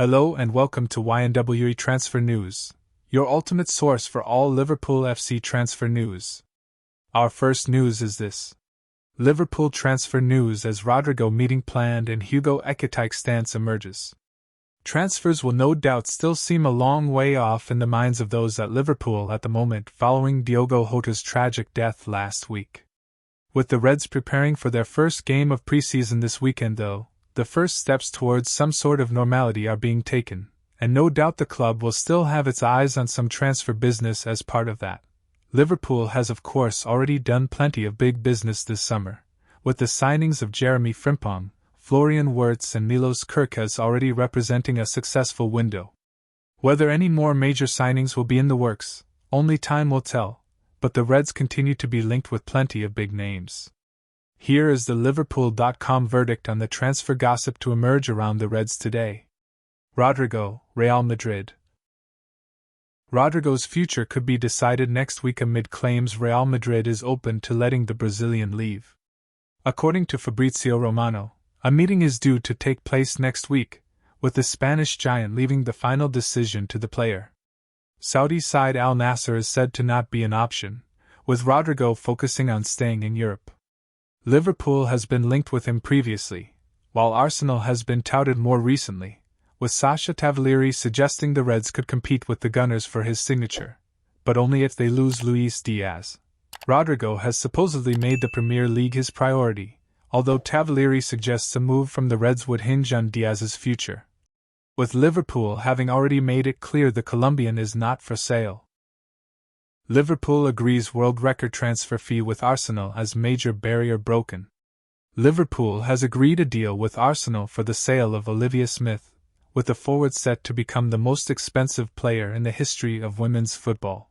Hello and welcome to YNWE Transfer News, your ultimate source for all Liverpool FC transfer news. Our first news is this. Liverpool transfer news as Rodrygo meeting planned and Hugo Ekitike's stance emerges. Transfers will no doubt still seem a long way off in the minds of those at Liverpool at the moment following Diogo Jota's tragic death last week. With the Reds preparing for their first game of pre-season this weekend though, the first steps towards some sort of normality are being taken, and no doubt the club will still have its eyes on some transfer business as part of that. Liverpool has of course already done plenty of big business this summer, with the signings of Jeremy Frimpong, Florian Wirtz and Milos Kerkez already representing a successful window. Whether any more major signings will be in the works, only time will tell, but the Reds continue to be linked with plenty of big names. Here is the Liverpool.com verdict on the transfer gossip to emerge around the Reds today. Rodrygo, Real Madrid. Rodrygo's future could be decided next week amid claims Real Madrid is open to letting the Brazilian leave. According to Fabrizio Romano, a meeting is due to take place next week, with the Spanish giant leaving the final decision to the player. Saudi side Al Nassr is said to not be an option, with Rodrygo focusing on staying in Europe. Liverpool has been linked with him previously, while Arsenal has been touted more recently, with Sasha Tavolieri suggesting the Reds could compete with the Gunners for his signature, but only if they lose Luis Diaz. Rodrygo has supposedly made the Premier League his priority, although Tavolieri suggests a move from the Reds would hinge on Diaz's future. With Liverpool having already made it clear the Colombian is not for sale. Liverpool agrees world record transfer fee with Arsenal as major barrier broken. Liverpool has agreed a deal with Arsenal for the sale of Olivia Smith, with the forward set to become the most expensive player in the history of women's football.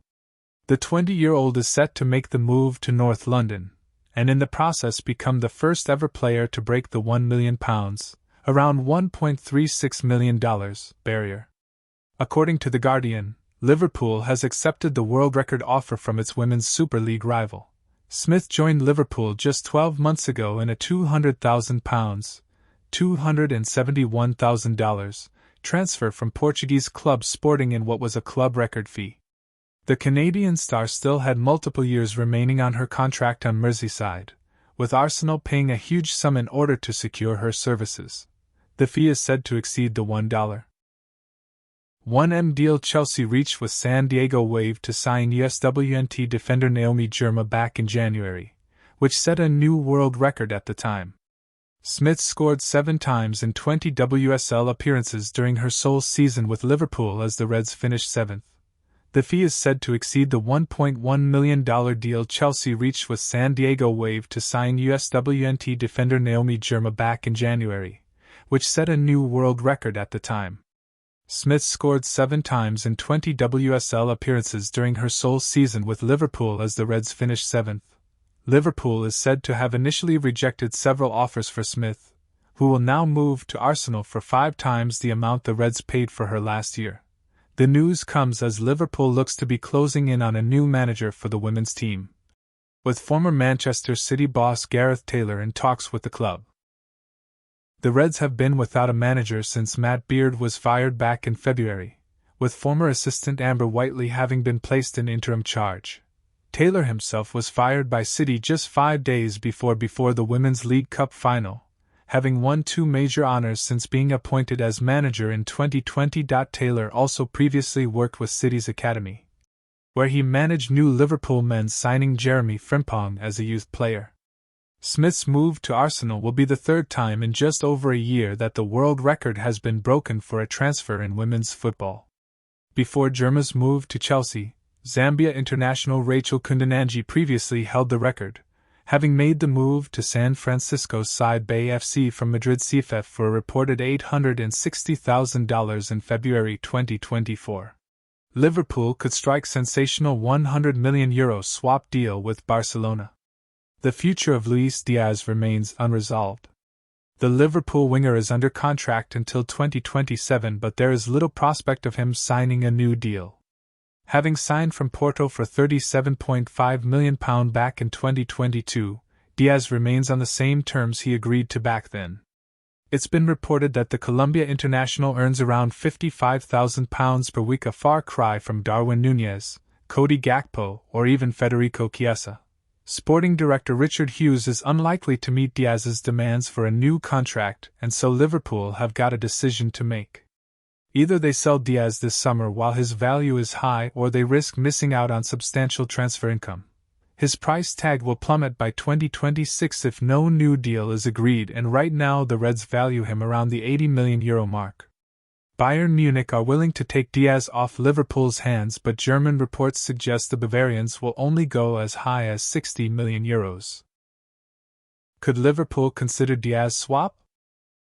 The 20-year-old is set to make the move to North London, and in the process become the first ever player to break the £1 million, around $1.36 million, barrier. According to The Guardian, Liverpool has accepted the world record offer from its Women's Super League rival. Smith joined Liverpool just 12 months ago in a £200,000, $271,000, transfer from Portuguese club Sporting in what was a club record fee. The Canadian star still had multiple years remaining on her contract on Merseyside, with Arsenal paying a huge sum in order to secure her services. The fee is said to exceed the $1.1 million deal Chelsea reached with San Diego Wave to sign USWNT defender Naomi Girma back in January, which set a new world record at the time. Smith scored 7 times in 20 WSL appearances during her sole season with Liverpool as the Reds finished 7th. The fee is said to exceed the $1.1 million deal Chelsea reached with San Diego Wave to sign USWNT defender Naomi Girma back in January, which set a new world record at the time. Smith scored 7 times in 20 WSL appearances during her sole season with Liverpool as the Reds finished 7th. Liverpool is said to have initially rejected several offers for Smith, who will now move to Arsenal for 5 times the amount the Reds paid for her last year. The news comes as Liverpool looks to be closing in on a new manager for the women's team, with former Manchester City boss Gareth Taylor in talks with the club. The Reds have been without a manager since Matt Beard was fired back in February, with former assistant Amber Whiteley having been placed in interim charge. Taylor himself was fired by City just 5 days before the Women's League Cup final, having won 2 major honors since being appointed as manager in 2020. Taylor also previously worked with City's academy, where he managed new Liverpool men signing Jeremy Frimpong as a youth player. Smith's move to Arsenal will be the 3rd time in just over a year that the world record has been broken for a transfer in women's football. Before Girma's move to Chelsea, Zambia international Rachel Kundananji previously held the record, having made the move to San Francisco's side Bay FC from Madrid CFF for a reported $860,000 in February 2024. Liverpool could strike sensational €100 million swap deal with Barcelona. The future of Luis Diaz remains unresolved. The Liverpool winger is under contract until 2027, but there is little prospect of him signing a new deal. Having signed from Porto for £37.5 million back in 2022, Diaz remains on the same terms he agreed to back then. It's been reported that the Colombia international earns around £55,000 per week, a far cry from Darwin Núñez, Cody Gakpo, or even Federico Chiesa. Sporting director Richard Hughes is unlikely to meet Diaz's demands for a new contract, and so Liverpool have got a decision to make. Either they sell Diaz this summer while his value is high, or they risk missing out on substantial transfer income. His price tag will plummet by 2026 if no new deal is agreed, and right now the Reds value him around the €80 million mark. Bayern Munich are willing to take Diaz off Liverpool's hands, but German reports suggest the Bavarians will only go as high as €60 million. Could Liverpool consider Diaz swap?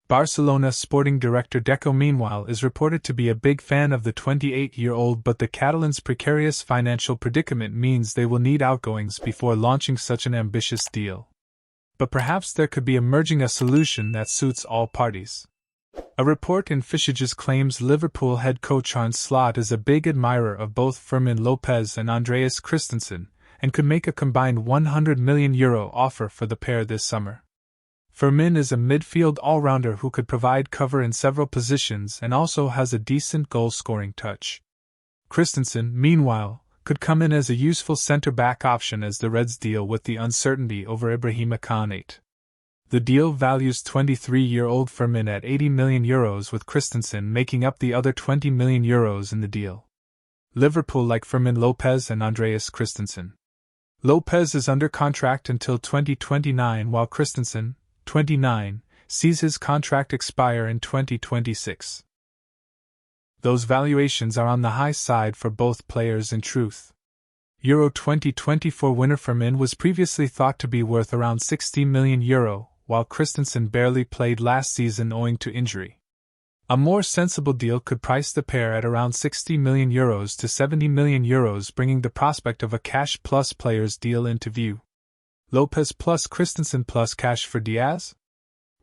Barcelona sporting director Deco, meanwhile, is reported to be a big fan of the 28-year-old, but the Catalans' precarious financial predicament means they will need outgoings before launching such an ambitious deal. But perhaps there could be emerging a solution that suits all parties. A report in Fischages claims Liverpool head coach Arne Slot is a big admirer of both Fermin Lopez and Andreas Christensen, and could make a combined €100 million offer for the pair this summer. Fermin is a midfield all-rounder who could provide cover in several positions and also has a decent goal-scoring touch. Christensen, meanwhile, could come in as a useful centre-back option as the Reds deal with the uncertainty over Ibrahima Konate. The deal values 23-year-old Fermin at €80 million, with Christensen making up the other €20 million in the deal. Liverpool like Fermin Lopez and Andreas Christensen. Lopez is under contract until 2029, while Christensen, 29, sees his contract expire in 2026. Those valuations are on the high side for both players in truth. Euro 2024 winner Fermin was previously thought to be worth around €60 million, while Christensen barely played last season owing to injury. A more sensible deal could price the pair at around €60 million to €70 million, bringing the prospect of a cash plus players deal into view. Lopez plus Christensen plus cash for Diaz?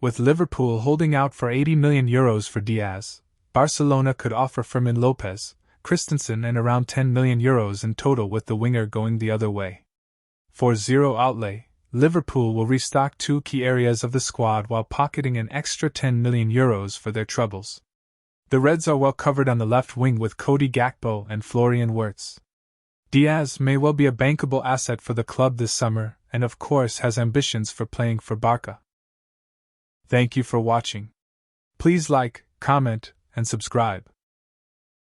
With Liverpool holding out for €80 million for Diaz, Barcelona could offer Fermin Lopez, Christensen and around €10 million in total, with the winger going the other way. For zero outlay, Liverpool will restock two key areas of the squad while pocketing an extra €10 million for their troubles. The Reds are well covered on the left wing with Cody Gakpo and Florian Wirtz. Diaz may well be a bankable asset for the club this summer, and of course has ambitions for playing for Barca. Thank you for watching. Please like, comment, and subscribe.